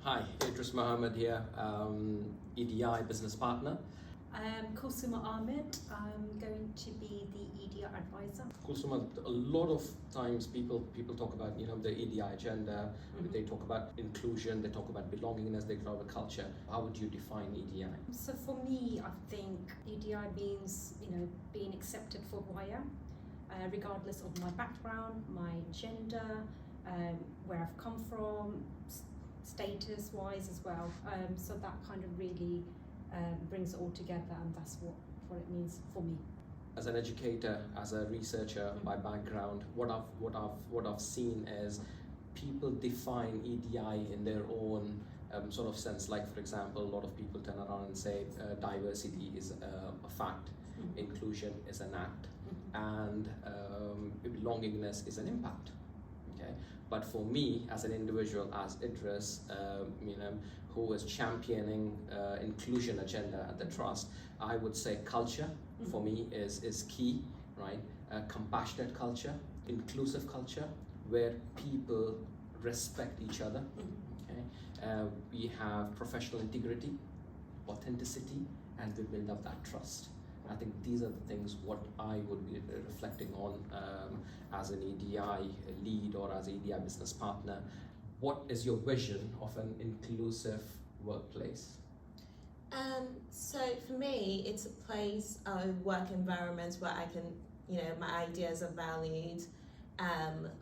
Hi, Idris Mohammed here, EDI business partner. Kulsuma Ahmed, I'm going to be the EDI advisor. Kulsuma, a lot of times people talk about the EDI agenda. They talk about inclusion, they talk about belongingness, they talk about culture. How would you define EDI? So for me, I think EDI means being accepted for who I am, regardless of my background, my gender, where I've come from, status-wise as well. So that kind of really brings it all together, and that's what it means for me. As an educator, as a researcher by background, what I've seen is people define EDI in their own sort of sense. Like, for example, a lot of people turn around and say diversity is a fact, inclusion is an act, and belongingness is an impact. Okay, but for me as an individual, as Idris, who is championing inclusion agenda at the trust, I would say culture for me is key, right? Compassionate culture, inclusive culture, where people respect each other. Okay, we have professional integrity, authenticity, and we build up that trust. I think these are the things what I would be reflecting on as an EDI lead or as an EDI business partner. What is your vision of an inclusive workplace? So for me, it's a place, a work environment where I can, my ideas are valued,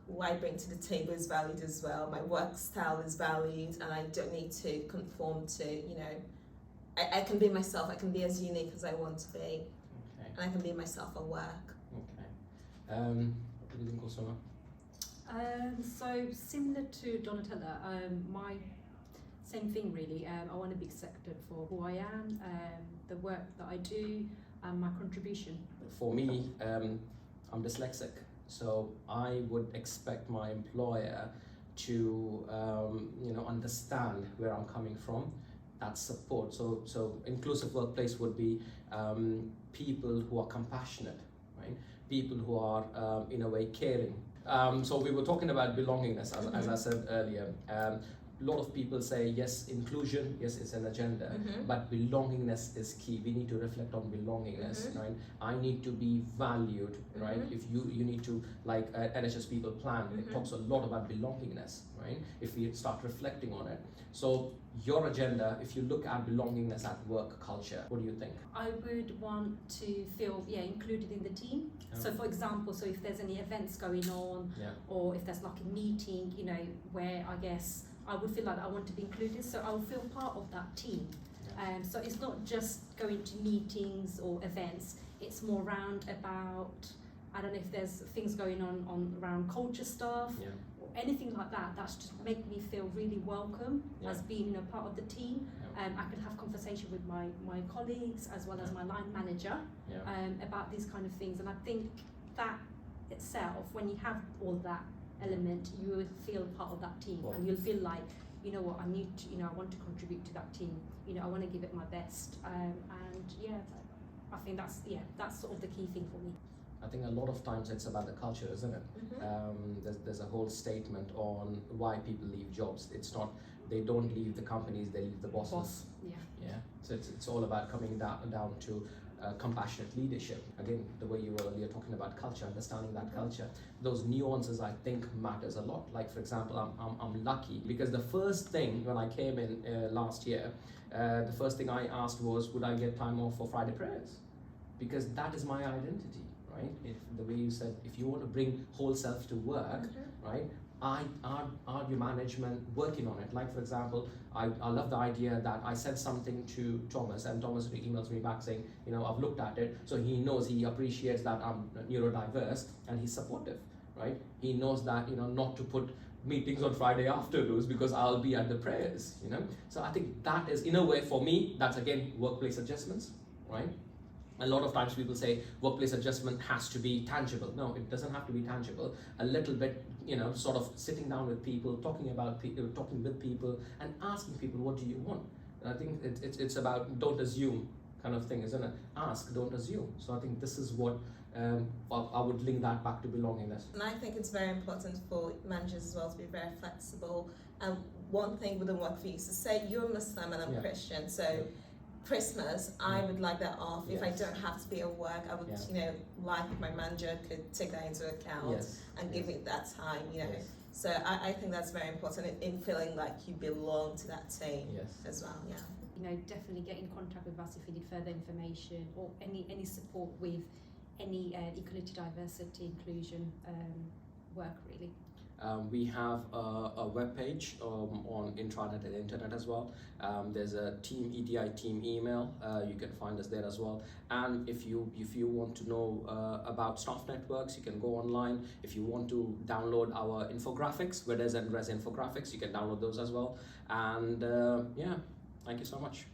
what I bring to the table is valued as well, my work style is valued, and I don't need to conform to, I can be myself, I can be as unique as I want to be, Okay. and I can be myself at work. Okay. What do you think, Kulsuma? So similar to Donatella, my same thing really. I want to be accepted for who I am, the work that I do, and my contribution. For me, I'm dyslexic, so I would expect my employer to understand where I'm coming from. That support. So inclusive workplace would be people who are compassionate, right? People who are in a way caring. So we were talking about belongingness, as I said earlier. A lot of people say yes, inclusion, yes, it's an agenda, but belongingness is key. We need to reflect on belongingness, right? I need to be valued, right? If you need to, like NHS People Plan, it talks a lot about belongingness, right? If we start reflecting on it. So your agenda, if you look at belongingness at work culture, what do you think? I would want to feel included in the team. So for example, if there's any events going on, or if there's like a meeting, where I guess I would feel like I want to be included, so I will feel part of that team. So it's not just going to meetings or events, it's more round about, I don't know if there's things going on around culture stuff, or anything like that, that's just make me feel really welcome as being part of the team. I could have conversation with my colleagues as well as my line manager about these kind of things, and I think that itself, when you have all that element, you will feel part of that team, and you'll feel like, what, I need to, I want to contribute to that team, I want to give it my best, and I think that's sort of the key thing for me. I think a lot of times it's about the culture, isn't it? There's a whole statement on why people leave jobs. It's not, they don't leave the companies, they leave the bosses. So it's all about coming down to compassionate leadership. Again, the way you were earlier talking about culture, understanding that culture, those nuances I think matters a lot. Like, for example, I'm lucky because the first thing when I came in last year, the first thing I asked was, would I get time off for Friday prayers? Because that is my identity. Right? If the way you said, if you want to bring whole self to work, right? Are your management working on it? Like, for example, I love the idea that I said something to Thomas, and Thomas emails me back saying, I've looked at it, so he knows, he appreciates that I'm neurodiverse, and he's supportive, right? He knows that, not to put meetings on Friday afternoons because I'll be at the prayers, So I think that is, in a way, for me, that's again workplace adjustments, right? A lot of times people say workplace adjustment has to be tangible. No, it doesn't have to be tangible. A little bit, sort of sitting down with people, talking with people, and asking people, what do you want? And I think it's about don't assume kind of thing, isn't it? Ask, don't assume. So I think this is what well, I would link that back to belongingness. And I think it's very important for managers as well to be very flexible. And one thing wouldn't work for you. So say you're Muslim and I'm Christian, so Christmas, I would like that off. If I don't have to be at work, I would, like if my manager could take that into account and give me that time, So I think that's very important in feeling like you belong to that team as well, Definitely get in contact with us if you need further information or any support with any equality, diversity, inclusion work, really. We have a web page on intranet and internet as well. There's a team EDI team email. You can find us there as well. And if you want to know about staff networks, you can go online. If you want to download our infographics, WEDES and RES infographics, you can download those as well. And thank you so much.